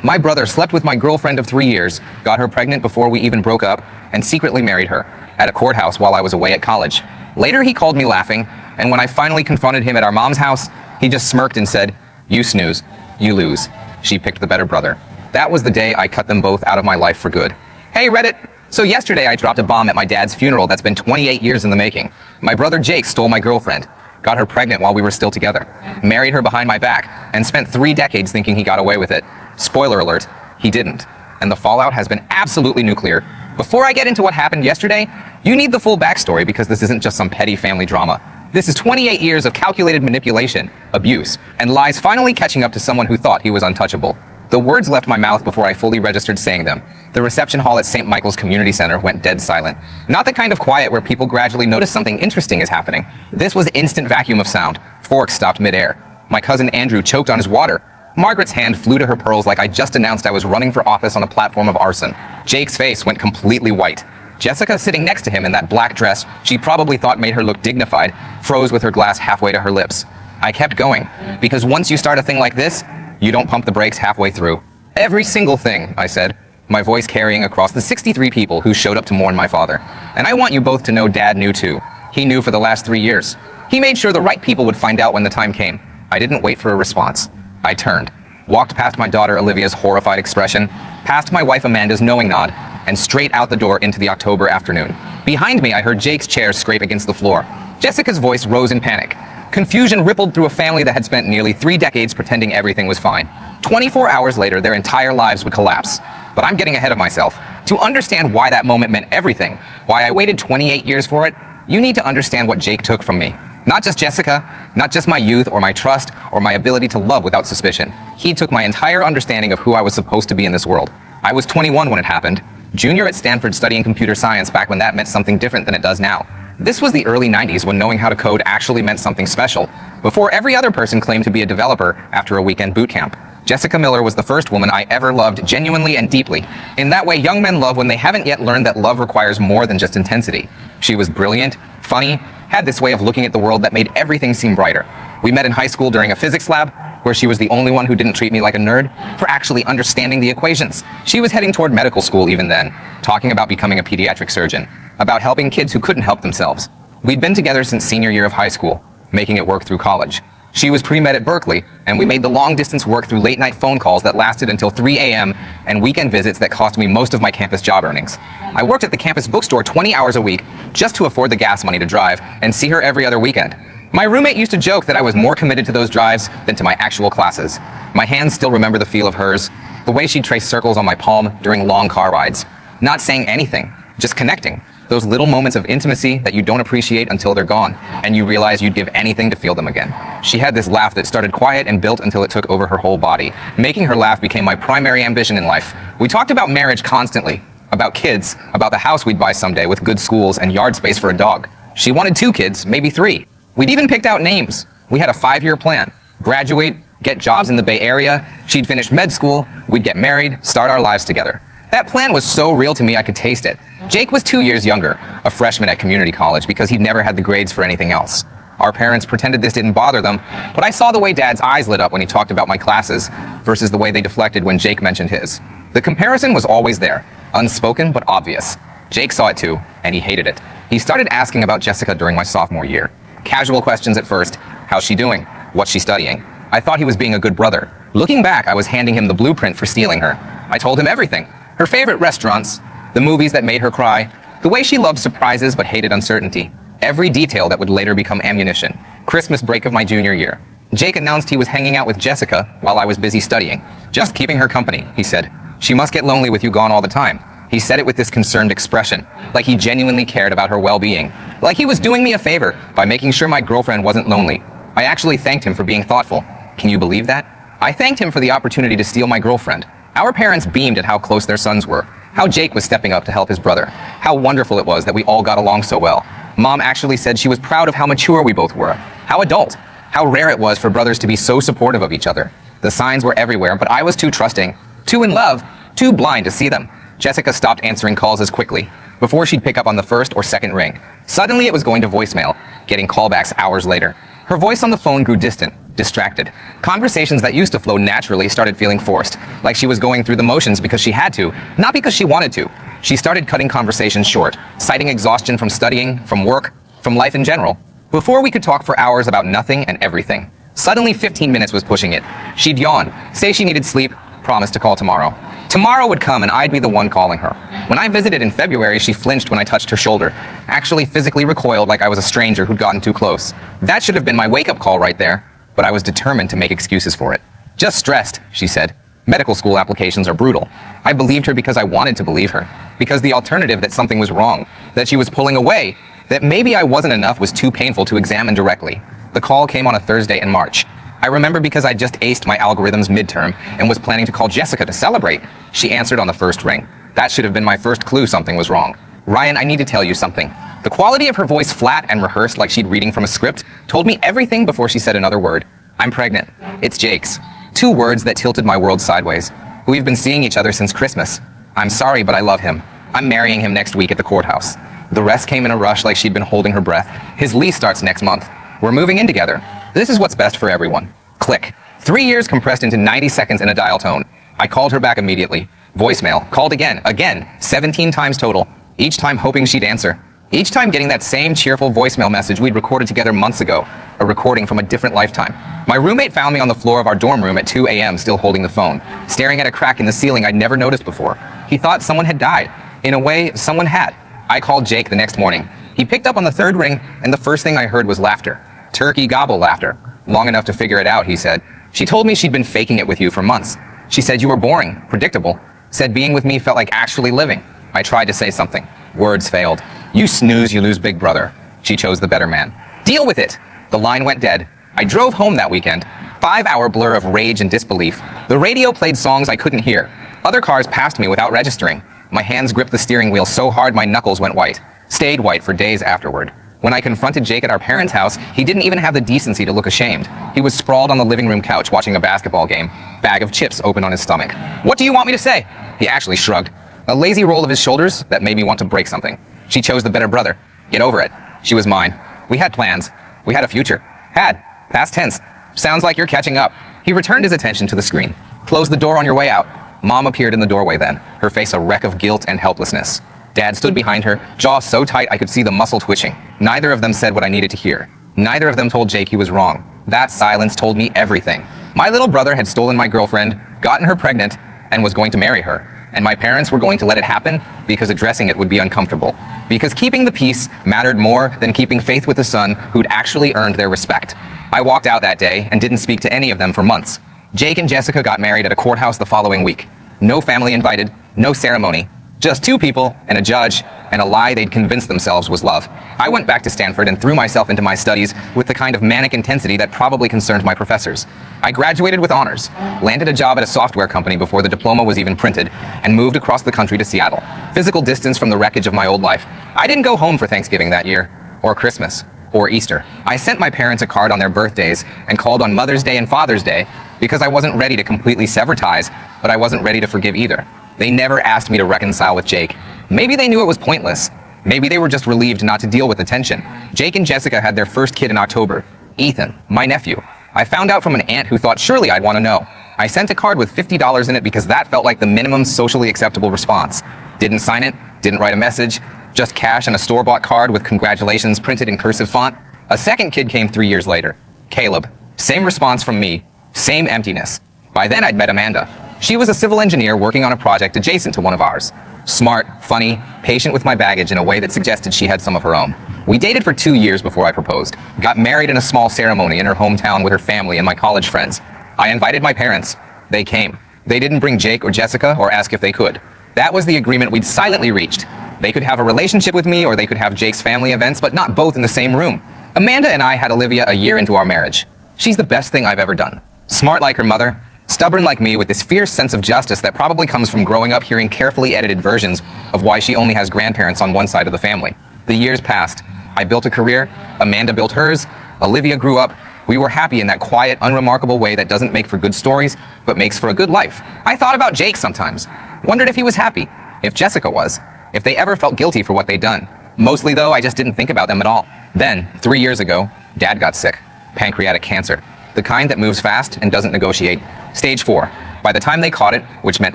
My brother slept with my girlfriend of 3 years, got her pregnant before we even broke up, and secretly married her at a courthouse while I was away at college. Later, he called me laughing, and when I finally confronted him at our mom's house, he just smirked and said, "You snooze, you lose. She picked the better brother." That was the day I cut them both out of my life for good. Hey Reddit! So yesterday I dropped a bomb at my dad's funeral that's been 28 years in the making. My brother Jake stole my girlfriend, got her pregnant while we were still together, married her behind my back, and spent 3 decades thinking he got away with it. Spoiler alert, he didn't. And the fallout has been absolutely nuclear. Before I get into what happened yesterday, you need the full backstory because this isn't just some petty family drama. This is 28 years of calculated manipulation, abuse, and lies finally catching up to someone who thought he was untouchable. The words left my mouth before I fully registered saying them. The reception hall at St. Michael's Community Center went dead silent. Not the kind of quiet where people gradually notice something interesting is happening. This was instant vacuum of sound. Forks stopped midair. My cousin Andrew choked on his water. Margaret's hand flew to her pearls like I just announced I was running for office on a platform of arson. Jake's face went completely white. Jessica, sitting next to him in that black dress she probably thought made her look dignified, froze with her glass halfway to her lips. I kept going, because once you start a thing like this, you don't pump the brakes halfway through. Every single thing, I said, my voice carrying across the 63 people who showed up to mourn my father. And I want you both to know Dad knew too. He knew for the last 3 years. He made sure the right people would find out when the time came. I didn't wait for a response. I turned, walked past my daughter Olivia's horrified expression, past my wife Amanda's knowing nod, and straight out the door into the October afternoon. Behind me, I heard Jake's chair scrape against the floor. Jessica's voice rose in panic. Confusion rippled through a family that had spent nearly 3 decades pretending everything was fine. 24 hours later, their entire lives would collapse. But I'm getting ahead of myself. To understand why that moment meant everything, why I waited 28 years for it, you need to understand what Jake took from me. Not just Jessica, not just my youth or my trust or my ability to love without suspicion. He took my entire understanding of who I was supposed to be in this world. I was 21 when it happened, junior at Stanford studying computer science back when that meant something different than it does now. This was the early 90s when knowing how to code actually meant something special, before every other person claimed to be a developer after a weekend boot camp. Jessica Miller was the first woman I ever loved genuinely and deeply. In that way young men love when they haven't yet learned that love requires more than just intensity. She was brilliant, funny, had this way of looking at the world that made everything seem brighter. We met in high school during a physics lab, where she was the only one who didn't treat me like a nerd for actually understanding the equations. She was heading toward medical school even then, talking about becoming a pediatric surgeon, about helping kids who couldn't help themselves. We'd been together since senior year of high school, making it work through college. She was pre-med at Berkeley, and we made the long-distance work through late-night phone calls that lasted until 3 a.m. and weekend visits that cost me most of my campus job earnings. I worked at the campus bookstore 20 hours a week just to afford the gas money to drive and see her every other weekend. My roommate used to joke that I was more committed to those drives than to my actual classes. My hands still remember the feel of hers, the way she'd trace circles on my palm during long car rides. Not saying anything, just connecting. Those little moments of intimacy that you don't appreciate until they're gone, and you realize you'd give anything to feel them again. She had this laugh that started quiet and built until it took over her whole body. Making her laugh became my primary ambition in life. We talked about marriage constantly, about kids, about the house we'd buy someday with good schools and yard space for a dog. She wanted 2 kids, maybe 3. We'd even picked out names. We had a 5-year plan. Graduate, get jobs in the Bay Area, she'd finish med school, we'd get married, start our lives together. That plan was so real to me I could taste it. Jake was 2 years younger, a freshman at community college because he'd never had the grades for anything else. Our parents pretended this didn't bother them, but I saw the way Dad's eyes lit up when he talked about my classes versus the way they deflected when Jake mentioned his. The comparison was always there, unspoken but obvious. Jake saw it too, and he hated it. He started asking about Jessica during my sophomore year. Casual questions at first. How's she doing? What's she studying? I thought he was being a good brother. Looking back, I was handing him the blueprint for stealing her. I told him everything. Her favorite restaurants, the movies that made her cry, the way she loved surprises but hated uncertainty. Every detail that would later become ammunition. Christmas break of my junior year. Jake announced he was hanging out with Jessica while I was busy studying. Just keeping her company, he said. She must get lonely with you gone all the time. He said it with this concerned expression, like he genuinely cared about her well-being. Like he was doing me a favor by making sure my girlfriend wasn't lonely. I actually thanked him for being thoughtful. Can you believe that? I thanked him for the opportunity to steal my girlfriend. Our parents beamed at how close their sons were, how Jake was stepping up to help his brother, how wonderful it was that we all got along so well. Mom actually said she was proud of how mature we both were, how adult, how rare it was for brothers to be so supportive of each other. The signs were everywhere, but I was too trusting, too in love, too blind to see them. Jessica stopped answering calls as quickly, before she'd pick up on the first or second ring. Suddenly it was going to voicemail, getting callbacks hours later. Her voice on the phone grew distant, distracted. Conversations that used to flow naturally started feeling forced, like she was going through the motions because she had to, not because she wanted to. She started cutting conversations short, citing exhaustion from studying, from work, from life in general. Before we could talk for hours about nothing and everything. Suddenly 15 minutes was pushing it. She'd yawn, say she needed sleep, promise to call tomorrow. Tomorrow would come and I'd be the one calling her. When I visited in February, she flinched when I touched her shoulder, actually physically recoiled like I was a stranger who'd gotten too close. That should have been my wake-up call right there, but I was determined to make excuses for it. Just stressed, she said. Medical school applications are brutal. I believed her because I wanted to believe her, because the alternative that something was wrong, that she was pulling away, that maybe I wasn't enough was too painful to examine directly. The call came on a Thursday in March. I remember because I just aced my algorithms midterm and was planning to call Jessica to celebrate. She answered on the first ring. That should have been my first clue something was wrong. Ryan, I need to tell you something. The quality of her voice, flat and rehearsed like she'd reading from a script, told me everything before she said another word. I'm pregnant. It's Jake's. 2 words that tilted my world sideways. We've been seeing each other since Christmas. I'm sorry, but I love him. I'm marrying him next week at the courthouse. The rest came in a rush like she'd been holding her breath. His lease starts next month. We're moving in together. This is what's best for everyone. Click. 3 years compressed into 90 seconds in a dial tone. I called her back immediately. Voicemail. Called again. 17 times total. Each time hoping she'd answer. Each time getting that same cheerful voicemail message we'd recorded together months ago. A recording from a different lifetime. My roommate found me on the floor of our dorm room at 2 a.m. still holding the phone, staring at a crack in the ceiling I'd never noticed before. He thought someone had died. In a way, someone had. I called Jake the next morning. He picked up on the 3rd ring, and the first thing I heard was laughter. Turkey gobble laughter. Long enough to figure it out, he said. She told me she'd been faking it with you for months. She said you were boring, predictable. Said being with me felt like actually living. I tried to say something. Words failed. You snooze, you lose, big brother. She chose the better man. Deal with it. The line went dead. I drove home that weekend. 5-hour blur of rage and disbelief. The radio played songs I couldn't hear. Other cars passed me without registering. My hands gripped the steering wheel so hard my knuckles went white. Stayed white for days afterward. When I confronted Jake at our parents' house, he didn't even have the decency to look ashamed. He was sprawled on the living room couch watching a basketball game, bag of chips open on his stomach. What do you want me to say? He actually shrugged. A lazy roll of his shoulders that made me want to break something. She chose the better brother. Get over it. She was mine. We had plans. We had a future. Had. Past tense. Sounds like you're catching up. He returned his attention to the screen. Close the door on your way out. Mom appeared in the doorway then, her face a wreck of guilt and helplessness. Dad stood behind her, jaw so tight I could see the muscle twitching. Neither of them said what I needed to hear. Neither of them told Jake he was wrong. That silence told me everything. My little brother had stolen my girlfriend, gotten her pregnant, and was going to marry her. And my parents were going to let it happen because addressing it would be uncomfortable. Because keeping the peace mattered more than keeping faith with the son who'd actually earned their respect. I walked out that day and didn't speak to any of them for months. Jake and Jessica got married at a courthouse the following week. No family invited, no ceremony. Just 2 people and a judge and a lie they'd convinced themselves was love. I went back to Stanford and threw myself into my studies with the kind of manic intensity that probably concerned my professors. I graduated with honors, landed a job at a software company before the diploma was even printed, and moved across the country to Seattle, physical distance from the wreckage of my old life. I didn't go home for Thanksgiving that year, or Christmas, or Easter. I sent my parents a card on their birthdays and called on Mother's Day and Father's Day because I wasn't ready to completely sever ties, but I wasn't ready to forgive either. They never asked me to reconcile with Jake. Maybe they knew it was pointless. Maybe they were just relieved not to deal with the tension. Jake and Jessica had their first kid in October. Ethan, my nephew. I found out from an aunt who thought surely I'd want to know. I sent a card with $50 in it because that felt like the minimum socially acceptable response. Didn't sign it, didn't write a message, just cash and a store-bought card with congratulations printed in cursive font. A second kid came 3 years later. Caleb. Same response from me. Same emptiness. By then I'd met Amanda. She was a civil engineer working on a project adjacent to one of ours. Smart, funny, patient with my baggage in a way that suggested she had some of her own. We dated for 2 years before I proposed. Got married in a small ceremony in her hometown with her family and my college friends. I invited my parents. They came. They didn't bring Jake or Jessica or ask if they could. That was the agreement we'd silently reached. They could have a relationship with me or they could have Jake's family events, but not both in the same room. Amanda and I had Olivia a year into our marriage. She's the best thing I've ever done. Smart like her mother, stubborn like me with this fierce sense of justice that probably comes from growing up hearing carefully edited versions of why she only has grandparents on one side of the family. The years passed. I built a career, Amanda built hers, Olivia grew up. We were happy in that quiet, unremarkable way that doesn't make for good stories, but makes for a good life. I thought about Jake sometimes. Wondered if he was happy, if Jessica was, if they ever felt guilty for what they'd done. Mostly though, I just didn't think about them at all. Then, 3 years ago, Dad got sick. Pancreatic cancer. The kind that moves fast and doesn't negotiate. Stage 4. By the time they caught it, which meant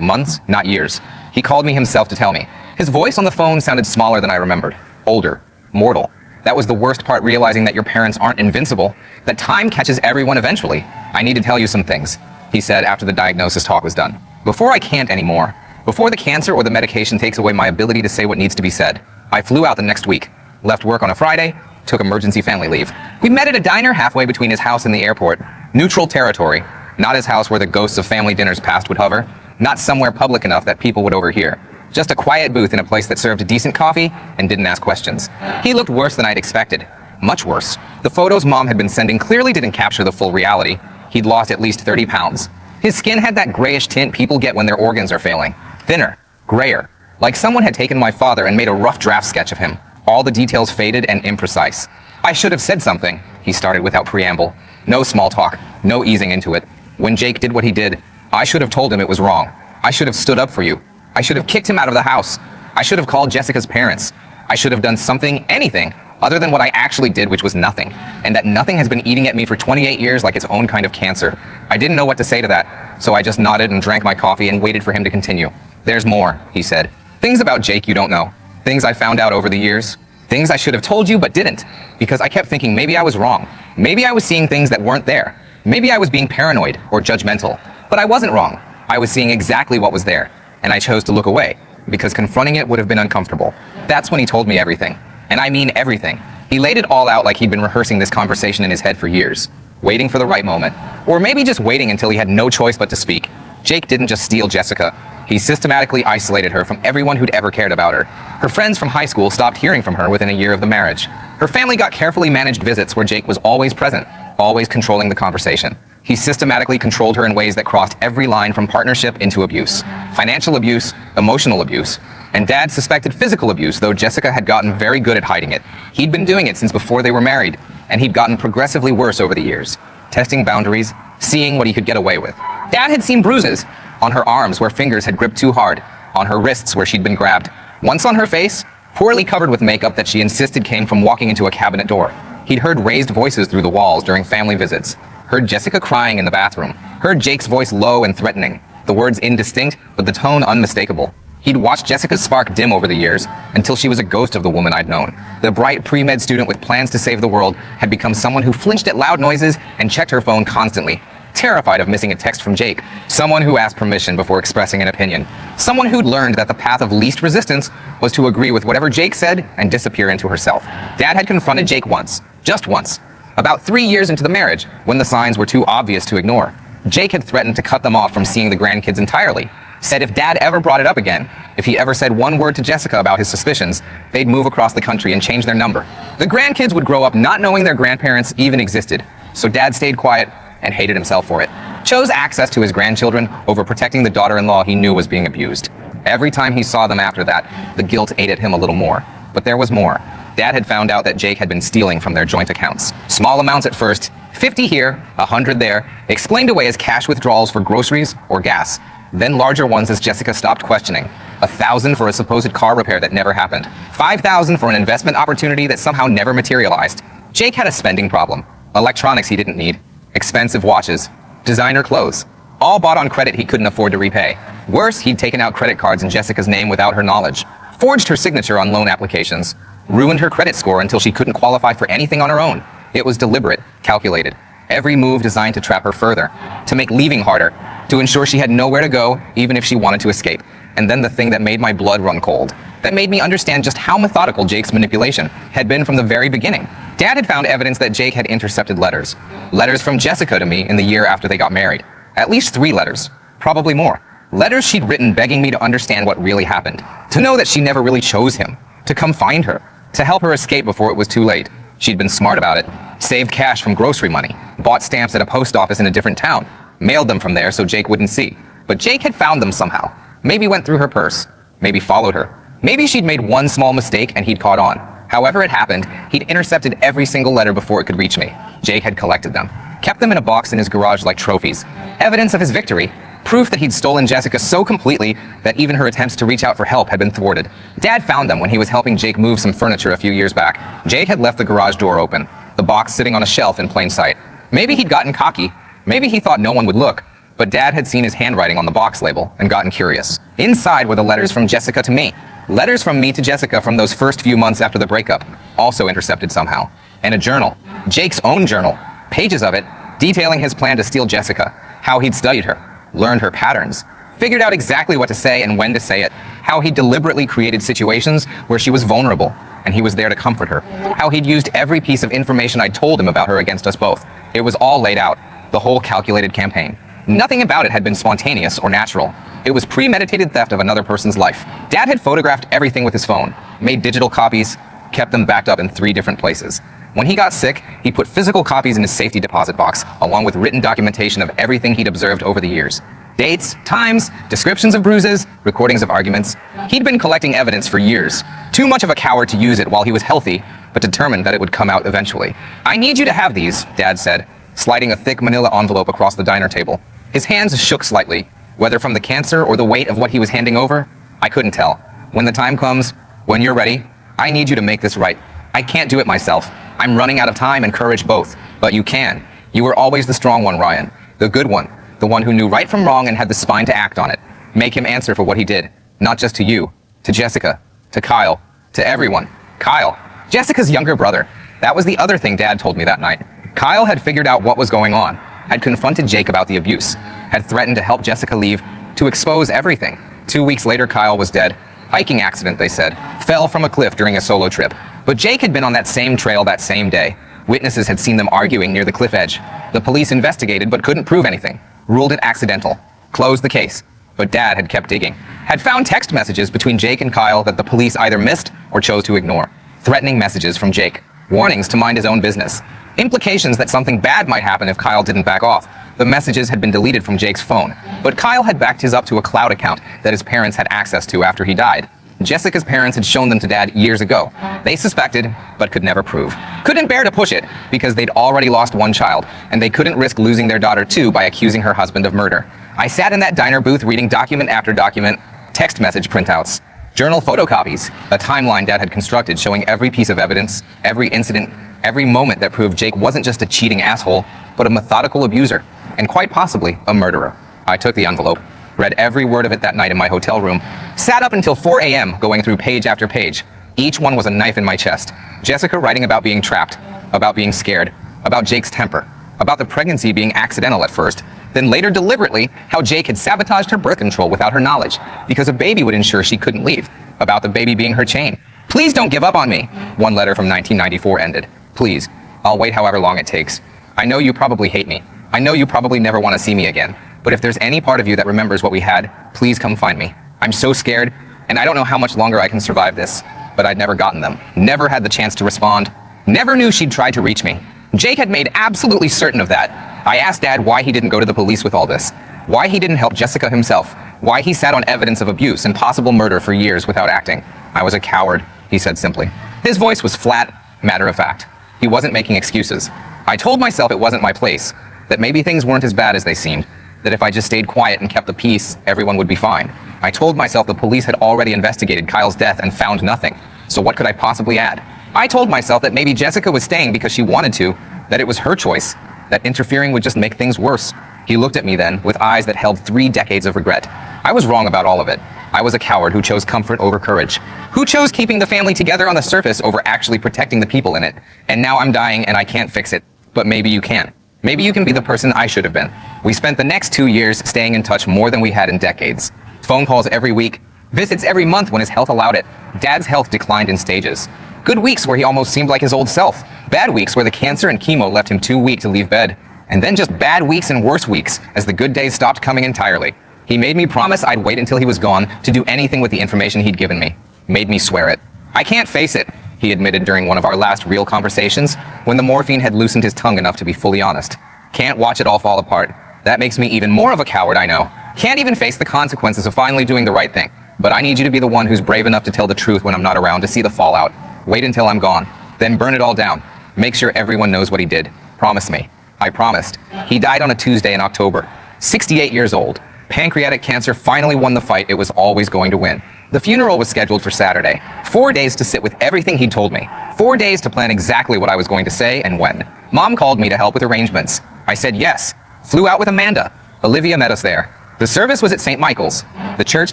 months, not years, he called me himself to tell me. His voice on the phone sounded smaller than I remembered. Older. Mortal. That was the worst part, realizing that your parents aren't invincible, that time catches everyone eventually. I need to tell you some things, he said after the diagnosis talk was done. Before I can't anymore. Before the cancer or the medication takes away my ability to say what needs to be said. I flew out the next week. Left work on a Friday, took emergency family leave. We met at a diner halfway between his house and the airport. Neutral territory. Not his house where the ghosts of family dinners past would hover. Not somewhere public enough that people would overhear. Just a quiet booth in a place that served decent coffee and didn't ask questions. He looked worse than I'd expected. Much worse. The photos Mom had been sending clearly didn't capture the full reality. He'd lost at least 30 pounds. His skin had that grayish tint people get when their organs are failing. Thinner. Grayer. Like someone had taken my father and made a rough draft sketch of him. All the details faded and imprecise. I should have said something, he started without preamble. No small talk. No easing into it. When Jake did what he did, I should have told him it was wrong. I should have stood up for you. I should have kicked him out of the house. I should have called Jessica's parents. I should have done something, anything, other than what I actually did, which was nothing. And that nothing has been eating at me for 28 years like its own kind of cancer. I didn't know what to say to that, so I just nodded and drank my coffee and waited for him to continue. There's more, he said. Things about Jake you don't know. Things I found out over the years. Things I should have told you but didn't. Because I kept thinking maybe I was wrong. Maybe I was seeing things that weren't there. Maybe I was being paranoid or judgmental. But I wasn't wrong. I was seeing exactly what was there. And I chose to look away, because confronting it would have been uncomfortable. That's when he told me everything. And I mean everything. He laid it all out like he'd been rehearsing this conversation in his head for years, waiting for the right moment. Or maybe just waiting until he had no choice but to speak. Jake didn't just steal Jessica. He systematically isolated her from everyone who'd ever cared about her. Her friends from high school stopped hearing from her within a year of the marriage. Her family got carefully managed visits where Jake was always present, always controlling the conversation. He systematically controlled her in ways that crossed every line from partnership into abuse. Financial abuse, emotional abuse, and Dad suspected physical abuse, though Jessica had gotten very good at hiding it. He'd been doing it since before they were married, and he'd gotten progressively worse over the years, testing boundaries, seeing what he could get away with. Dad had seen bruises on her arms where fingers had gripped too hard, on her wrists where she'd been grabbed, once on her face, poorly covered with makeup that she insisted came from walking into a cabinet door. He'd heard raised voices through the walls during family visits, heard Jessica crying in the bathroom, heard Jake's voice low and threatening, the words indistinct, but the tone unmistakable. He'd watched Jessica's spark dim over the years, until she was a ghost of the woman I'd known. The bright pre-med student with plans to save the world had become someone who flinched at loud noises and checked her phone constantly, terrified of missing a text from Jake. Someone who asked permission before expressing an opinion. Someone who'd learned that the path of least resistance was to agree with whatever Jake said and disappear into herself. Dad had confronted Jake once, just once. About 3 years into the marriage, when the signs were too obvious to ignore. Jake had threatened to cut them off from seeing the grandkids entirely. Said if Dad ever brought it up again, if he ever said one word to Jessica about his suspicions, they'd move across the country and change their number. The grandkids would grow up not knowing their grandparents even existed. So Dad stayed quiet and hated himself for it. Chose access to his grandchildren over protecting the daughter-in-law he knew was being abused. Every time he saw them after that, the guilt ate at him a little more. But there was more. Dad had found out that Jake had been stealing from their joint accounts. Small amounts at first, 50 here, 100 there, explained away as cash withdrawals for groceries or gas. Then larger ones as Jessica stopped questioning. 1,000 for a supposed car repair that never happened. 5,000 for an investment opportunity that somehow never materialized. Jake had a spending problem. Electronics he didn't need. Expensive watches. Designer clothes. All bought on credit he couldn't afford to repay. Worse, he'd taken out credit cards in Jessica's name without her knowledge. Forged her signature on loan applications. Ruined her credit score until she couldn't qualify for anything on her own. It was deliberate, calculated. Every move designed to trap her further, to make leaving harder, to ensure she had nowhere to go, even if she wanted to escape. And then the thing that made my blood run cold, that made me understand just how methodical Jake's manipulation had been from the very beginning. Dad had found evidence that Jake had intercepted letters. Letters from Jessica to me in the year after they got married. At least 3 letters, probably more. Letters she'd written begging me to understand what really happened, to know that she never really chose him, to come find her, to help her escape before it was too late. She'd been smart about it, saved cash from grocery money, bought stamps at a post office in a different town, mailed them from there so Jake wouldn't see. But Jake had found them somehow. Maybe went through her purse, maybe followed her. Maybe she'd made one small mistake and he'd caught on. However it happened, he'd intercepted every single letter before it could reach me. Jake had collected them, kept them in a box in his garage like trophies. Evidence of his victory. Proof that he'd stolen Jessica so completely that even her attempts to reach out for help had been thwarted. Dad found them when he was helping Jake move some furniture a few years back. Jake had left the garage door open, the box sitting on a shelf in plain sight. Maybe he'd gotten cocky. Maybe he thought no one would look. But Dad had seen his handwriting on the box label and gotten curious. Inside were the letters from Jessica to me. Letters from me to Jessica from those first few months after the breakup, also intercepted somehow. And a journal. Jake's own journal. Pages of it, detailing his plan to steal Jessica. How he'd studied her, learned her patterns, figured out exactly what to say and when to say it. How he deliberately created situations where she was vulnerable, and he was there to comfort her. How he'd used every piece of information I'd told him about her against us both. It was all laid out, the whole calculated campaign. Nothing about it had been spontaneous or natural. It was premeditated theft of another person's life. Dad had photographed everything with his phone, made digital copies, kept them backed up in 3 different places. When he got sick, he put physical copies in his safety deposit box, along with written documentation of everything he'd observed over the years. Dates, times, descriptions of bruises, recordings of arguments. He'd been collecting evidence for years. Too much of a coward to use it while he was healthy, but determined that it would come out eventually. "I need you to have these," Dad said, sliding a thick manila envelope across the diner table. His hands shook slightly. Whether from the cancer or the weight of what he was handing over, I couldn't tell. "When the time comes, when you're ready, I need you to make this right. I can't do it myself. I'm running out of time and courage both. But you can. You were always the strong one, Ryan. The good one. The one who knew right from wrong and had the spine to act on it. Make him answer for what he did. Not just to you. To Jessica. To Kyle. To everyone. Kyle. Jessica's younger brother. That was the other thing Dad told me that night. Kyle had figured out what was going on. Had confronted Jake about the abuse. Had threatened to help Jessica leave. To expose everything. 2 weeks later, Kyle was dead. Hiking accident, they said. Fell from a cliff during a solo trip. But Jake had been on that same trail that same day. Witnesses had seen them arguing near the cliff edge. The police investigated but couldn't prove anything. Ruled it accidental. Closed the case. But Dad had kept digging. Had found text messages between Jake and Kyle that the police either missed or chose to ignore. Threatening messages from Jake. Warnings to mind his own business. Implications that something bad might happen if Kyle didn't back off. The messages had been deleted from Jake's phone, but Kyle had backed his up to a cloud account that his parents had access to after he died. Jessica's parents had shown them to Dad years ago. They suspected, but could never prove. Couldn't bear to push it, because they'd already lost one child, and they couldn't risk losing their daughter too by accusing her husband of murder. I sat in that diner booth reading document after document, text message printouts, journal photocopies, a timeline Dad had constructed showing every piece of evidence, every incident, every moment that proved Jake wasn't just a cheating asshole, but a methodical abuser, and quite possibly a murderer. I took the envelope, read every word of it that night in my hotel room, sat up until 4 a.m. going through page after page. Each one was a knife in my chest. Jessica writing about being trapped, about being scared, about Jake's temper, about the pregnancy being accidental at first, then later deliberately how Jake had sabotaged her birth control without her knowledge, because a baby would ensure she couldn't leave, about the baby being her chain. "Please don't give up on me," one letter from 1994 ended. "Please, I'll wait however long it takes. I know you probably hate me. I know you probably never want to see me again. But if there's any part of you that remembers what we had, please come find me. I'm so scared, and I don't know how much longer I can survive this." But I'd never gotten them. Never had the chance to respond. Never knew she'd tried to reach me. Jake had made absolutely certain of that. I asked Dad why he didn't go to the police with all this. Why he didn't help Jessica himself. Why he sat on evidence of abuse and possible murder for years without acting. "I was a coward," he said simply. His voice was flat, matter of fact. He wasn't making excuses. I told myself it wasn't my place. That maybe things weren't as bad as they seemed. That if I just stayed quiet and kept the peace, everyone would be fine. I told myself the police had already investigated Kyle's death and found nothing. So what could I possibly add? I told myself that maybe Jessica was staying because she wanted to, that it was her choice, that interfering would just make things worse. He looked at me then, with eyes that held 3 decades of regret. I was wrong about all of it. I was a coward who chose comfort over courage. Who chose keeping the family together on the surface over actually protecting the people in it. And now I'm dying and I can't fix it. But maybe you can. Maybe you can be the person I should have been. We spent the next 2 years staying in touch more than we had in decades. Phone calls every week, visits every month when his health allowed it. Dad's health declined in stages. Good weeks where he almost seemed like his old self. Bad weeks where the cancer and chemo left him too weak to leave bed. And then just bad weeks and worse weeks as the good days stopped coming entirely. He made me promise I'd wait until he was gone to do anything with the information he'd given me. Made me swear it. "I can't face it," he admitted during one of our last real conversations, when the morphine had loosened his tongue enough to be fully honest. "Can't watch it all fall apart. That makes me even more of a coward, I know. Can't even face the consequences of finally doing the right thing. But I need you to be the one who's brave enough to tell the truth when I'm not around to see the fallout. Wait until I'm gone. Then burn it all down. Make sure everyone knows what he did. Promise me." I promised. He died on a Tuesday in October. 68 years old. Pancreatic cancer finally won the fight it was always going to win. The funeral was scheduled for Saturday. 4 days to sit with everything he'd told me. 4 days to plan exactly what I was going to say and when. Mom called me to help with arrangements. I said yes. Flew out with Amanda. Olivia met us there. The service was at St. Michael's, the church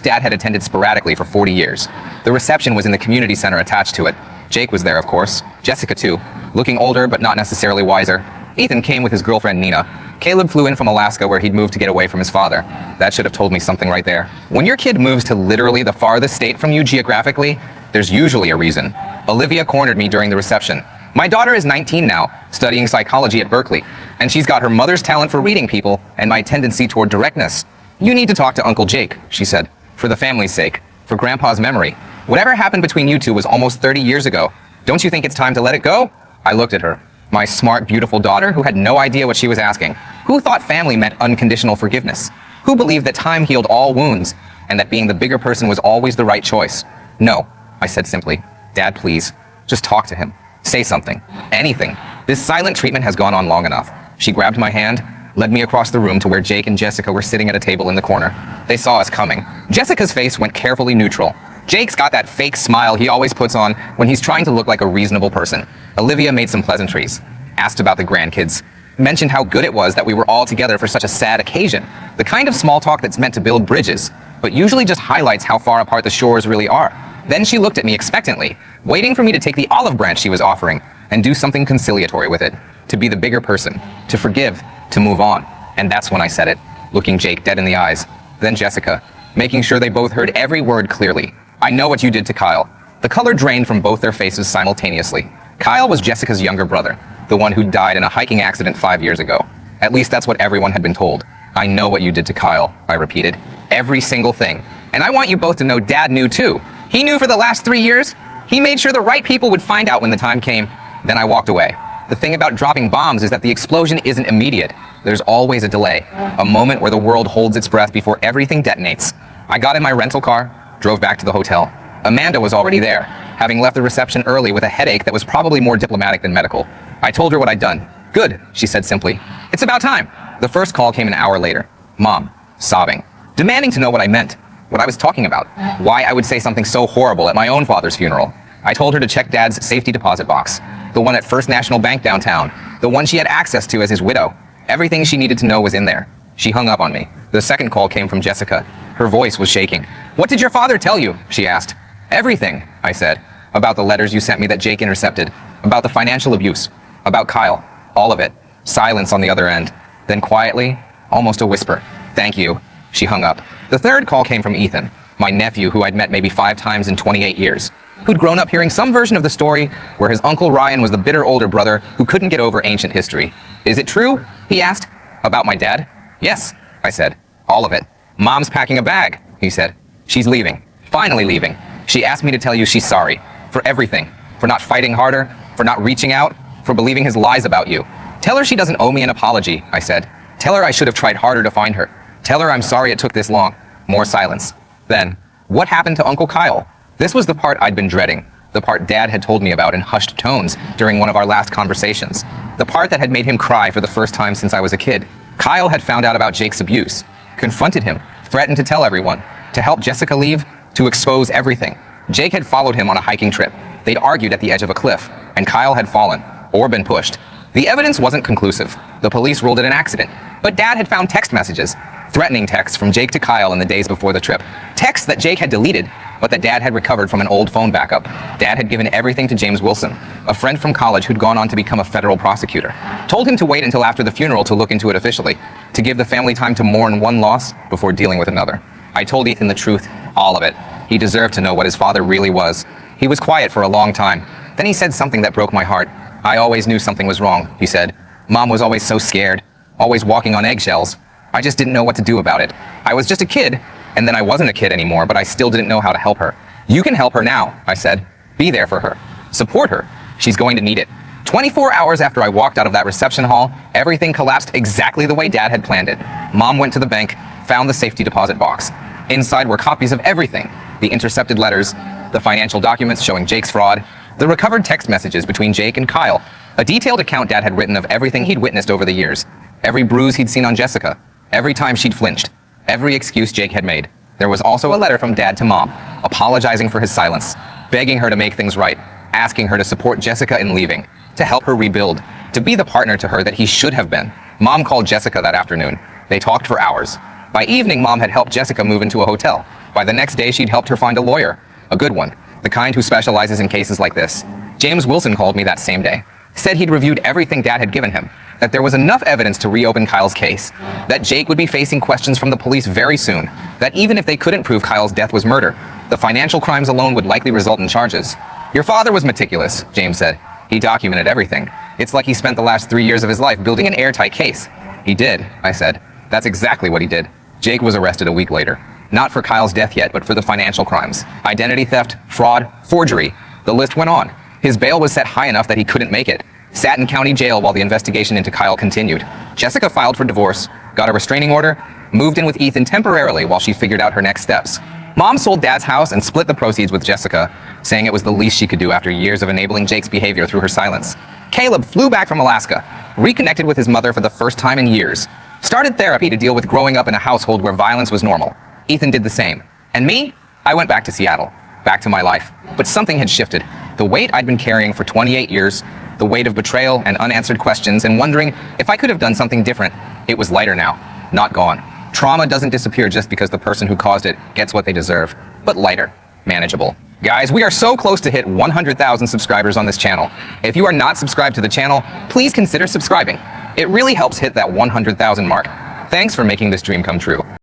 Dad had attended sporadically for 40 years. The reception was in the community center attached to it. Jake was there, of course. Jessica, too. Looking older, but not necessarily wiser. Ethan came with his girlfriend, Nina. Caleb flew in from Alaska where he'd moved to get away from his father. That should have told me something right there. When your kid moves to literally the farthest state from you geographically, there's usually a reason. Olivia cornered me during the reception. My daughter is 19 now, studying psychology at Berkeley, and she's got her mother's talent for reading people and my tendency toward directness. You need to talk to Uncle Jake, she said, for the family's sake, for Grandpa's memory. Whatever happened between you two was almost 30 years ago. Don't you think it's time to let it go? I looked at her. My smart, beautiful daughter who had no idea what she was asking. Who thought family meant unconditional forgiveness? Who believed that time healed all wounds and that being the bigger person was always the right choice? No, I said simply. Dad, please, just talk to him. Say something. Anything. This silent treatment has gone on long enough. She grabbed my hand, led me across the room to where Jake and Jessica were sitting at a table in the corner. They saw us coming. Jessica's face went carefully neutral. Jake's got that fake smile he always puts on when he's trying to look like a reasonable person. Olivia made some pleasantries, asked about the grandkids, mentioned how good it was that we were all together for such a sad occasion. The kind of small talk that's meant to build bridges, but usually just highlights how far apart the shores really are. Then she looked at me expectantly, waiting for me to take the olive branch she was offering and do something conciliatory with it, to be the bigger person, to forgive, to move on. And that's when I said it, looking Jake dead in the eyes. Then Jessica, making sure they both heard every word clearly. I know what you did to Kyle. The color drained from both their faces simultaneously. Kyle was Jessica's younger brother, the one who died in a hiking accident 5 years ago. At least that's what everyone had been told. I know what you did to Kyle, I repeated. Every single thing. And I want you both to know Dad knew too. He knew for the last 3 years. He made sure the right people would find out when the time came. Then I walked away. The thing about dropping bombs is that the explosion isn't immediate. There's always a delay. A moment where the world holds its breath before everything detonates. I got in my rental car, drove back to the hotel. Amanda was already there, having left the reception early with a headache that was probably more diplomatic than medical. I told her what I'd done. Good, she said simply. It's about time. The first call came an hour later. Mom, sobbing, demanding to know what I meant, what I was talking about, why I would say something so horrible at my own father's funeral. I told her to check Dad's safety deposit box, the one at First National Bank downtown, the one she had access to as his widow. Everything she needed to know was in there. She hung up on me. The second call came from Jessica. Her voice was shaking. What did your father tell you? She asked. Everything, I said. About the letters you sent me that Jake intercepted. About the financial abuse. About Kyle. All of it. Silence on the other end. Then quietly, almost a whisper. Thank you. She hung up. The third call came from Ethan, my nephew who I'd met maybe 5 times in 28 years. Who'd grown up hearing some version of the story where his uncle Ryan was the bitter older brother who couldn't get over ancient history. Is it true? He asked. About my dad? Yes, I said. All of it. Mom's packing a bag, he said. She's leaving. Finally leaving. She asked me to tell you she's sorry. For everything. For not fighting harder. For not reaching out. For believing his lies about you. Tell her she doesn't owe me an apology, I said. Tell her I should have tried harder to find her. Tell her I'm sorry it took this long. More silence. Then, what happened to Uncle Kyle? This was the part I'd been dreading. The part Dad had told me about in hushed tones during one of our last conversations. The part that had made him cry for the first time since I was a kid. Kyle had found out about Jake's abuse. Confronted him. Threatened to tell everyone. To help Jessica leave. To expose everything. Jake had followed him on a hiking trip. They'd argued at the edge of a cliff. And Kyle had fallen. Or been pushed. The evidence wasn't conclusive. The police ruled it an accident. But Dad had found text messages. Threatening texts from Jake to Kyle in the days before the trip. Texts that Jake had deleted, but that Dad had recovered from an old phone backup. Dad had given everything to James Wilson, a friend from college who'd gone on to become a federal prosecutor. Told him to wait until after the funeral to look into it officially, to give the family time to mourn one loss before dealing with another. I told Ethan the truth, all of it. He deserved to know what his father really was. He was quiet for a long time. Then he said something that broke my heart. I always knew something was wrong, he said. Mom was always so scared, always walking on eggshells. I just didn't know what to do about it. I was just a kid, and then I wasn't a kid anymore, but I still didn't know how to help her. You can help her now, I said. Be there for her. Support her. She's going to need it. 24 hours after I walked out of that reception hall, everything collapsed exactly the way Dad had planned it. Mom went to the bank, found the safety deposit box. Inside were copies of everything. The intercepted letters, the financial documents showing Jake's fraud, the recovered text messages between Jake and Kyle, a detailed account Dad had written of everything he'd witnessed over the years. Every bruise he'd seen on Jessica. Every time she'd flinched. every excuse Jake had made. There was also a letter from Dad to Mom, apologizing for his silence, begging her to make things right, asking her to support Jessica in leaving, to help her rebuild, to be the partner to her that he should have been. Mom called Jessica that afternoon. They talked for hours. By evening, Mom had helped Jessica move into a hotel. By the next day, she'd helped her find a lawyer, a good one, the kind who specializes in cases like this. James Wilson called me that same day, said he'd reviewed everything Dad had given him, that there was enough evidence to reopen Kyle's case, that Jake would be facing questions from the police very soon, that even if they couldn't prove Kyle's death was murder, the financial crimes alone would likely result in charges. Your father was meticulous, James said. He documented everything. It's like he spent the last 3 years of his life building an airtight case. He did, I said. That's exactly what he did. Jake was arrested a week later. Not for Kyle's death yet, but for the financial crimes. Identity theft, fraud, forgery. The list went on. His bail was set high enough that he couldn't make it. Sat in county jail while the investigation into Kyle continued. Jessica filed for divorce, got a restraining order, moved in with Ethan temporarily while she figured out her next steps. Mom sold Dad's house and split the proceeds with Jessica, saying it was the least she could do after years of enabling Jake's behavior through her silence. Caleb flew back from Alaska, reconnected with his mother for the first time in years, started therapy to deal with growing up in a household where violence was normal. Ethan did the same. And me? I went back to Seattle, back to my life. But something had shifted. The weight I'd been carrying for 28 years, the weight of betrayal and unanswered questions and wondering if I could have done something different, it was lighter now, not gone. Trauma doesn't disappear just because the person who caused it gets what they deserve, but lighter, manageable. Guys, we are so close to hit 100,000 subscribers on this channel. If you are not subscribed to the channel, please consider subscribing. It really helps hit that 100,000 mark. Thanks for making this dream come true.